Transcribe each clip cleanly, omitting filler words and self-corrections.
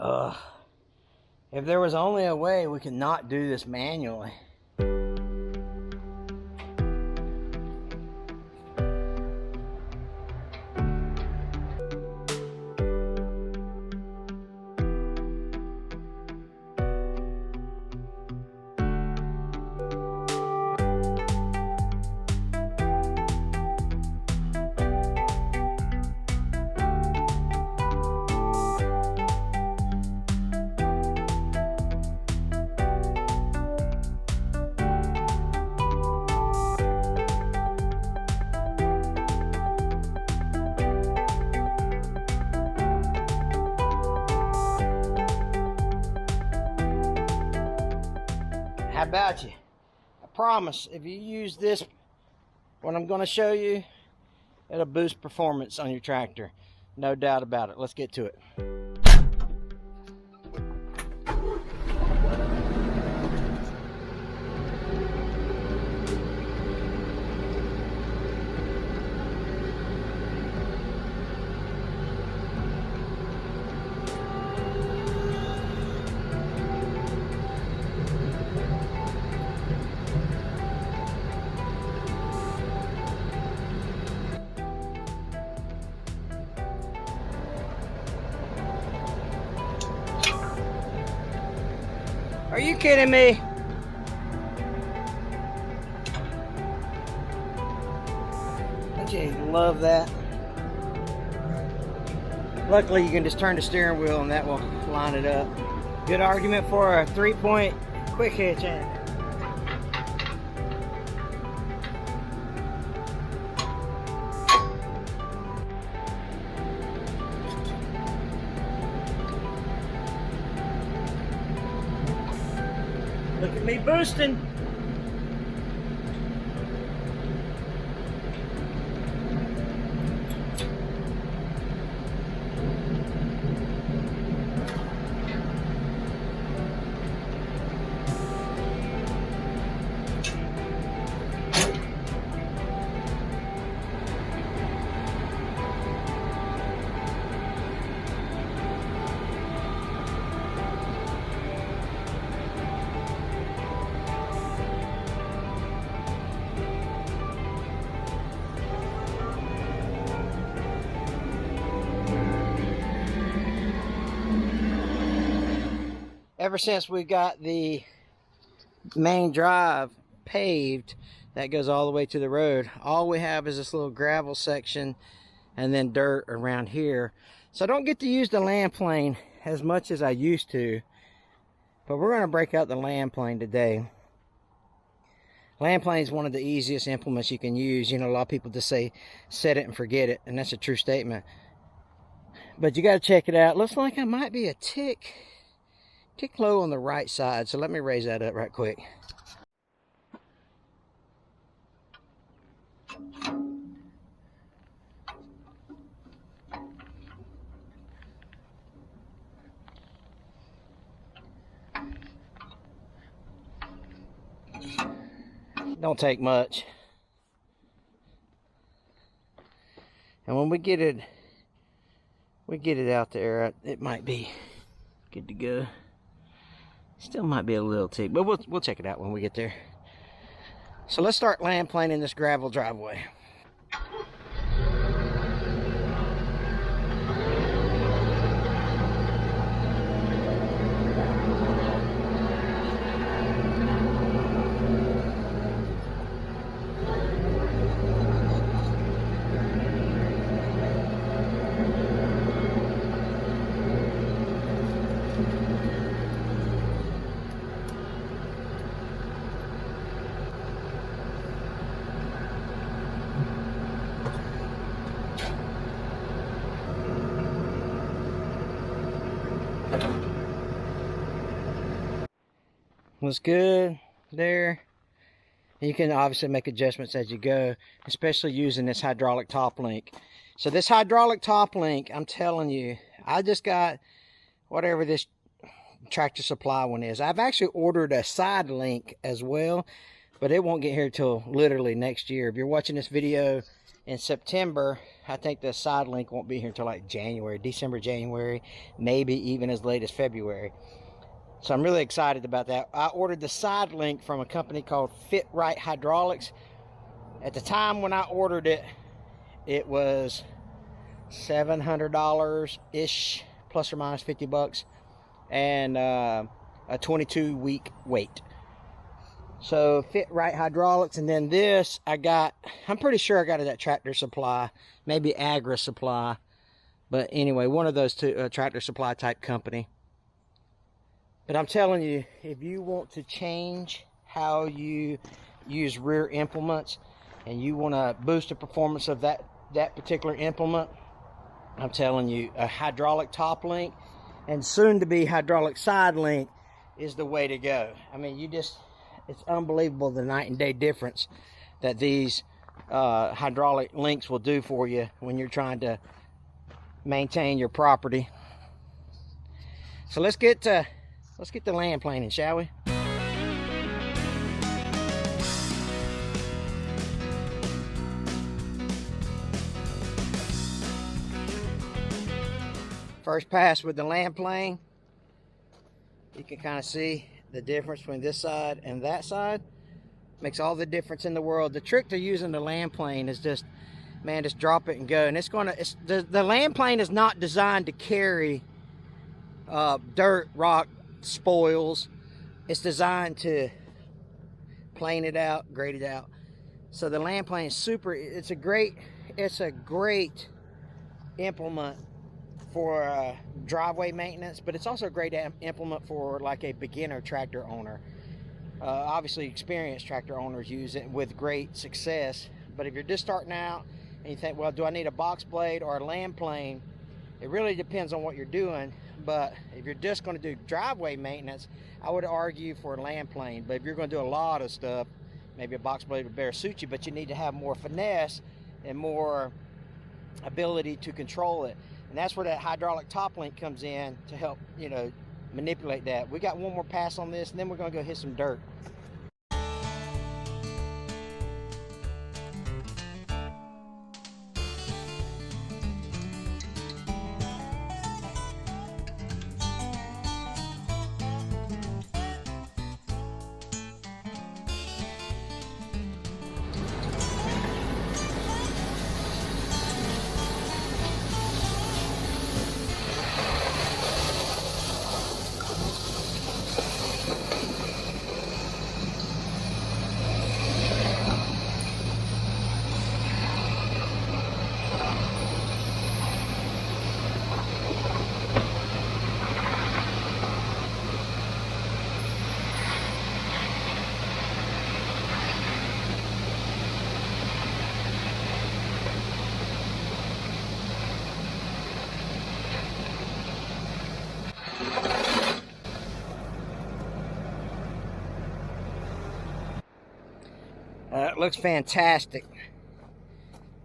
Ugh. If there was only a way we could not do this manually. How about you? I promise if you use this, what I'm going to show you, it'll boost performance on your tractor. No doubt about it. Let's get to it. Are you kidding me? Don't you love that? Luckily you can just turn the steering wheel and that will line it up. Good argument for a 3-point quick hitch, ain't it? Look at me boosting. Ever since we got the main drive paved that goes all the way to the road, all we have is this little gravel section and then dirt around here. So I don't get to use the land plane as much as I used to, but we're going to break out the land plane today. Land plane is one of the easiest implements you can use. You know, a lot of people just say set it and forget it, and that's a true statement, but you got to check it out. Looks like I might be a tick low on the right side, so let me raise that up right quick. Don't take much. And when we get it out there, it might be good to go. Still might be a little tick, but we'll check it out when we get there. So let's start land planing this gravel driveway. Looks good there. You can obviously make adjustments as you go, especially using this hydraulic top link. So this hydraulic top link, I'm telling you, I just got whatever this Tractor Supply one is. I've actually ordered a side link as well, but it won't get here till literally next year. If you're watching this video in September. I think the side link won't be here until like January, December, January, maybe even as late as February. So I'm really excited about that. I ordered the side link from a company called Fit Right Hydraulics. At the time when I ordered it, it was $700-ish, plus or minus 50 bucks, and a 22-week wait. So Fit Right Hydraulics, and then this I got, I'm pretty sure I got it at Tractor Supply, maybe Agri Supply, but anyway, one of those two, Tractor Supply type company. But I'm telling you, if you want to change how you use rear implements and you want to boost the performance of that particular implement, I'm telling you, a hydraulic top link and soon to be hydraulic side link is the way to go. I mean, it's unbelievable the night and day difference that these hydraulic links will do for you when you're trying to maintain your property. So let's get the land planing, shall we? First pass with the land plane. You can kind of see the difference between this side and that side. Makes all the difference in the world. The trick to using the land plane is just, man, just drop it and go. And the land plane is not designed to carry dirt, rock, spoils. It's designed to plane it out, grade it out. So the land plane is super. It's a great implement for driveway maintenance, but it's also a great implement for like a beginner tractor owner. Obviously experienced tractor owners use it with great success, but if you're just starting out and you think, well, do I need a box blade or a land plane? It really depends on what you're doing. But if you're just going to do driveway maintenance, I would argue for a land plane. But if you're going to do a lot of stuff, maybe a box blade would better suit you, but you need to have more finesse and more ability to control it. And that's where that hydraulic top link comes in to help, manipulate that. We got one more pass on this, and then we're going to go hit some dirt. It looks fantastic.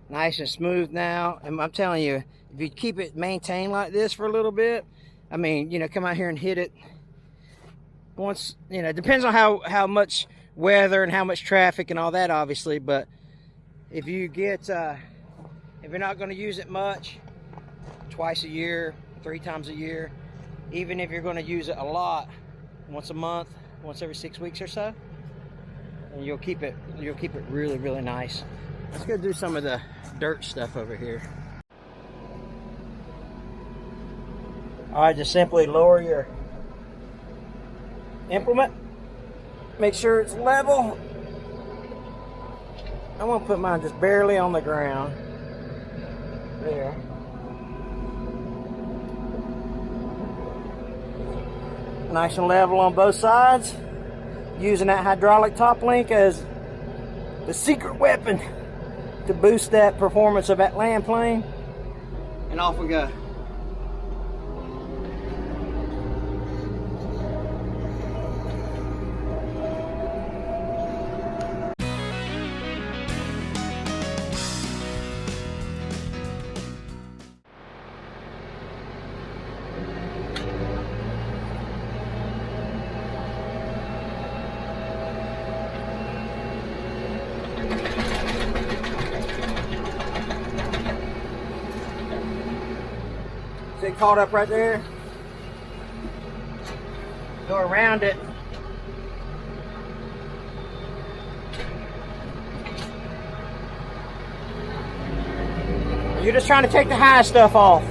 Nice and smooth now. And I'm telling you, if you keep it maintained like this for a little bit, I mean, come out here and hit it once, it depends on how much weather and how much traffic and all that, obviously. But if you get, if you're not going to use it much, twice a year, 3 times a year, even if you're going to use it a lot, once a month, once every 6 weeks or so, and you'll keep it really, really nice. Let's go do some of the dirt stuff over here. All right, just simply lower your implement. Make sure it's level. I'm gonna put mine just barely on the ground. There. Nice and level on both sides. Using that hydraulic top link as the secret weapon to boost that performance of that land plane. And off we go. caught up right there. Go around it. You're just trying to take the high stuff off.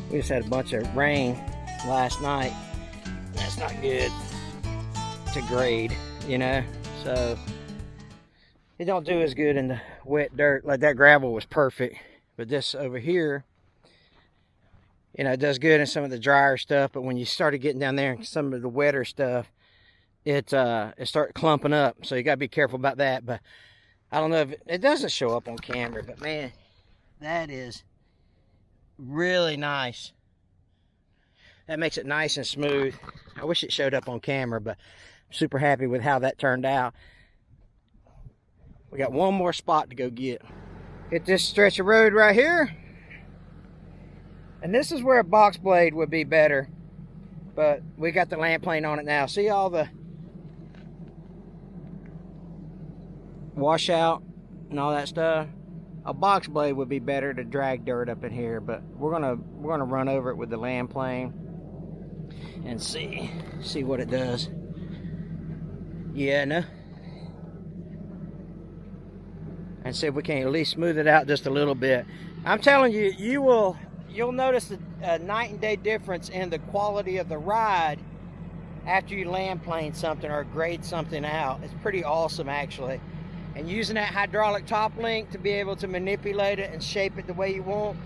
We just had a bunch of rain last night. That's not good to grade, you know? So it don't do as good in the wet dirt. Like that gravel was perfect. But this over here, you know, it does good in some of the drier stuff. But when you started getting down there and some of the wetter stuff, it started clumping up. So you got to be careful about that. But I don't know if it doesn't show up on camera. But man, that is really nice. That makes it nice and smooth. I wish it showed up on camera, but I'm super happy with how that turned out. We got one more spot to go get. Hit this stretch of road right here. And this is where a box blade would be better. But we got the land plane on it now. See all the washout and all that stuff? A box blade would be better to drag dirt up in here, but we're gonna run over it with the land plane and see what it does. Yeah, no. And see if we can at least smooth it out just a little bit. I'm telling you, you'll notice a night and day difference in the quality of the ride after you land plane something or grade something out. It's pretty awesome, actually. And using that hydraulic top link to be able to manipulate it and shape it the way you want,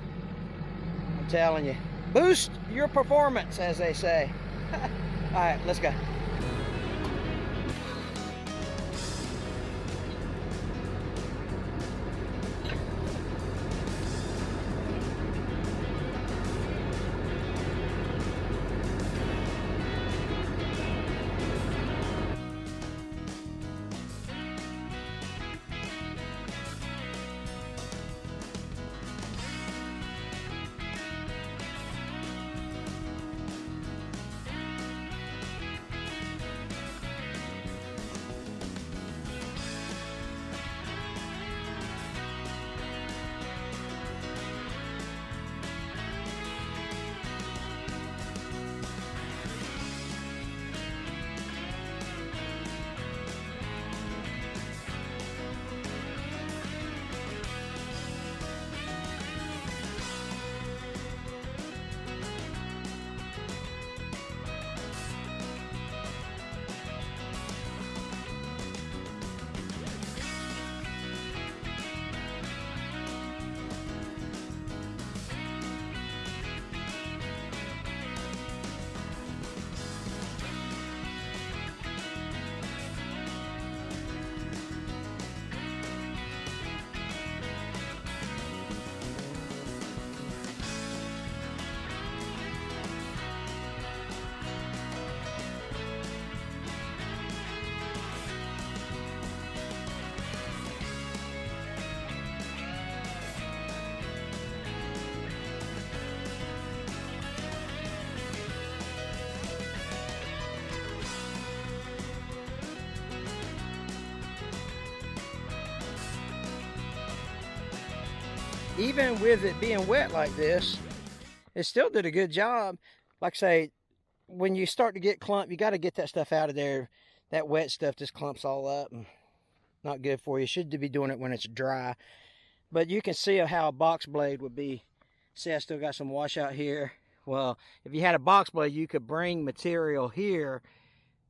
I'm telling you, boost your performance, as they say. All right, let's go. even with it being wet like this, it still did a good job. Like I say, when you start to get clump, you got to get that stuff out of there. That wet stuff just clumps all up and not good for you. Should be doing it when it's dry. But you can see how a box blade would be. See, I still got some washout here. Well, if you had a box blade, you could bring material here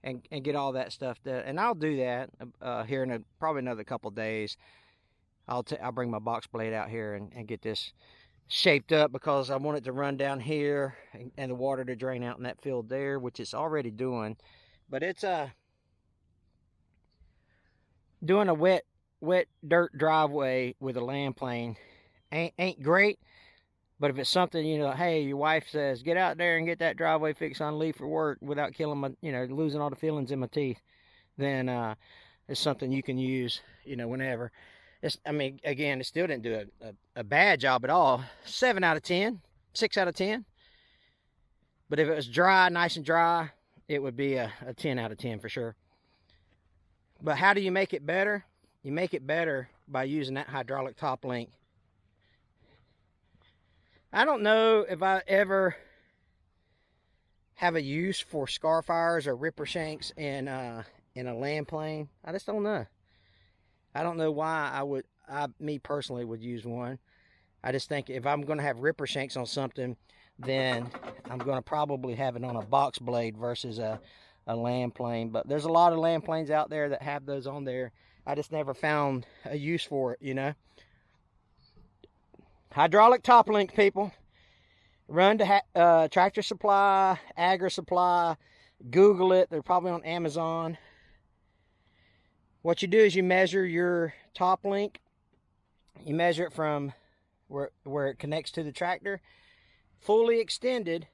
and get all that stuff done. And I'll do that here in probably another couple days. I'll bring my box blade out here and get this shaped up, because I want it to run down here and the water to drain out in that field there, which it's already doing. But it's doing a wet dirt driveway with a land plane ain't great. But if it's something, you know, hey, your wife says, get out there and get that driveway fixed on, leave for work without killing my, you know, losing all the feelings in my teeth, then it's something you can use, you know, whenever. I mean, again, it still didn't do a bad job at all. 7 out of 10, 6 out of 10. But if it was dry, nice and dry, it would be a 10 out of 10 for sure. But how do you make it better? You make it better by using that hydraulic top link. I don't know if I ever have a use for scarf irons or ripper shanks in a land plane. I just don't know. I don't know why me personally would use one. I just think if I'm going to have ripper shanks on something, then I'm going to probably have it on a box blade versus a land plane. But there's a lot of land planes out there that have those on there. I just never found a use for it, you know. Hydraulic top link, people. Run to Tractor Supply, Agri Supply, Google it. They're probably on Amazon. What you do is you measure your top link. You measure it from where it connects to the tractor, fully extended.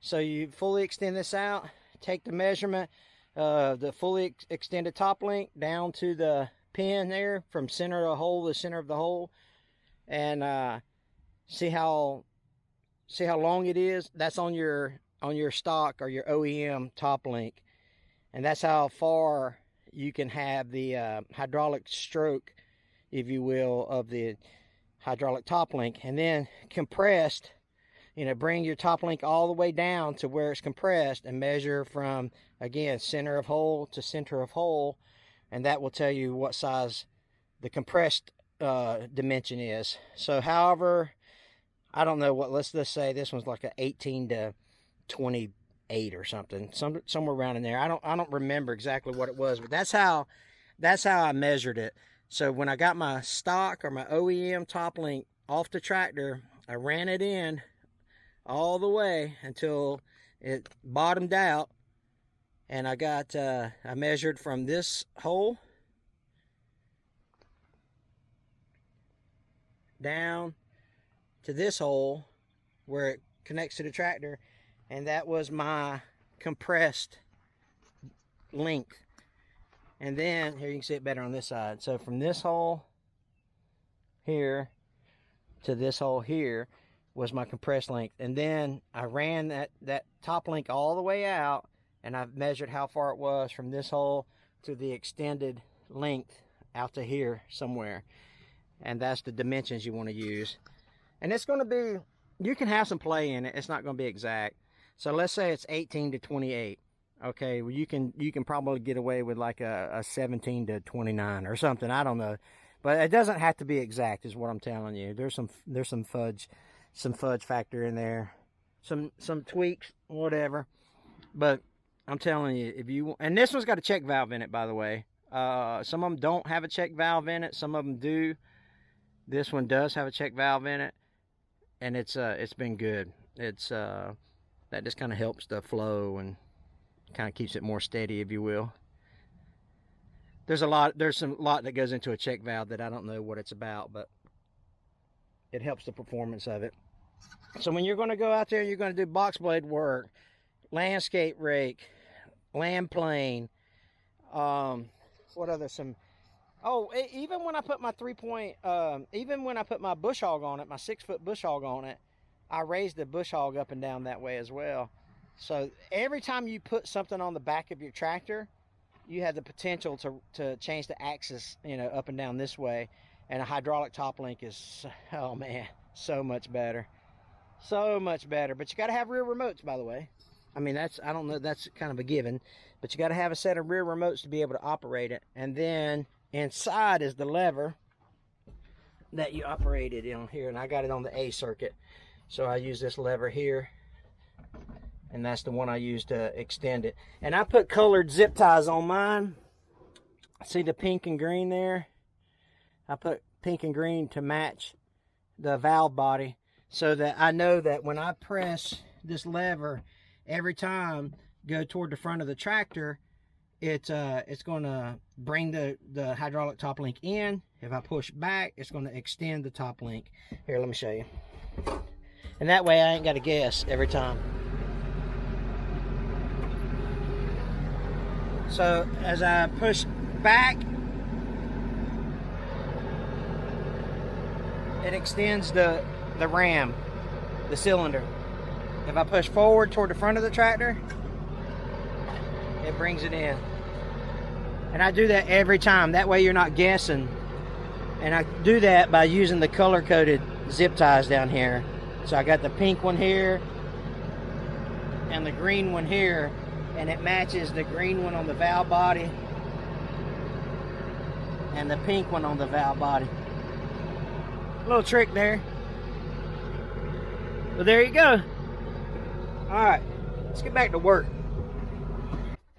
So you fully extend this out. Take the measurement of the fully extended top link down to the pin there, from center of the hole to center of the hole, and see how long it is. That's on your stock or your OEM top link, and that's how far you can have the hydraulic stroke, if you will, of the hydraulic top link. And then compressed, you know, bring your top link all the way down to where it's compressed and measure from, again, center of hole to center of hole, and that will tell you what size the compressed dimension is. So however, I don't know what, let's just say this one's like a 18 to 28 or something, somewhere around in there. I don't remember exactly what it was, but that's how I measured it. So when I got my stock or my OEM top link off the tractor, I ran it in all the way until it bottomed out, and I got I measured from this hole down to this hole where it connects to the tractor, and that was my compressed length. And then here you can see it better on this side. So from this hole here to this hole here was my compressed length. And then I ran that top link all the way out, and I measured how far it was from this hole to the extended length out to here somewhere. And that's the dimensions you want to use. And it's going to be, you can have some play in it. It's not going to be exact. So let's say it's 18 to 28. Okay, well you can probably get away with like a 17 to 29 or something. I don't know, but it doesn't have to be exact, is what I'm telling you. There's some fudge factor in there, some tweaks, whatever. But I'm telling you, if you, and this one's got a check valve in it, by the way. Some of them don't have a check valve in it. Some of them do. This one does have a check valve in it, and it's been good. It's that just kind of helps the flow and kind of keeps it more steady, if you will. There's a lot that goes into a check valve that I don't know what it's about, but it helps the performance of it. So when you're going to go out there, you're going to do box blade work, landscape rake, land plane, what other some, oh, even when I put my even when I put my bush hog on it, my 6-foot bush hog on it, I raised the bush hog up and down that way as well. So every time you put something on the back of your tractor, you have the potential to change the axis, you know, up and down this way. And a hydraulic top link is, oh man, so much better. So much better. But you got to have rear remotes, by the way. I mean, that's, I don't know, that's kind of a given. But you got to have a set of rear remotes to be able to operate it. And then inside is the lever that you operate it on here. And I got it on the A circuit. So I use this lever here. And that's the one I use to extend it. And I put colored zip ties on mine. See the pink and green there? I put pink and green to match the valve body, so that I know that when I press this lever, every time go toward the front of the tractor, it's going to bring the hydraulic top link in. If I push back, it's going to extend the top link. Here, let me show you. And that way I ain't got to guess every time. So as I push back, it extends the ram, the cylinder. If I push forward toward the front of the tractor, it brings it in. And I do that every time. That way you're not guessing. And I do that by using the color-coded zip ties down here. So I got the pink one here and the green one here, and it matches the green one on the valve body and the pink one on the valve body. Little trick there. But there you go. Alright, let's get back to work.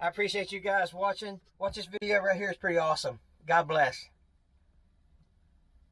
I appreciate you guys watching. Watch this video right here, it's pretty awesome. God bless.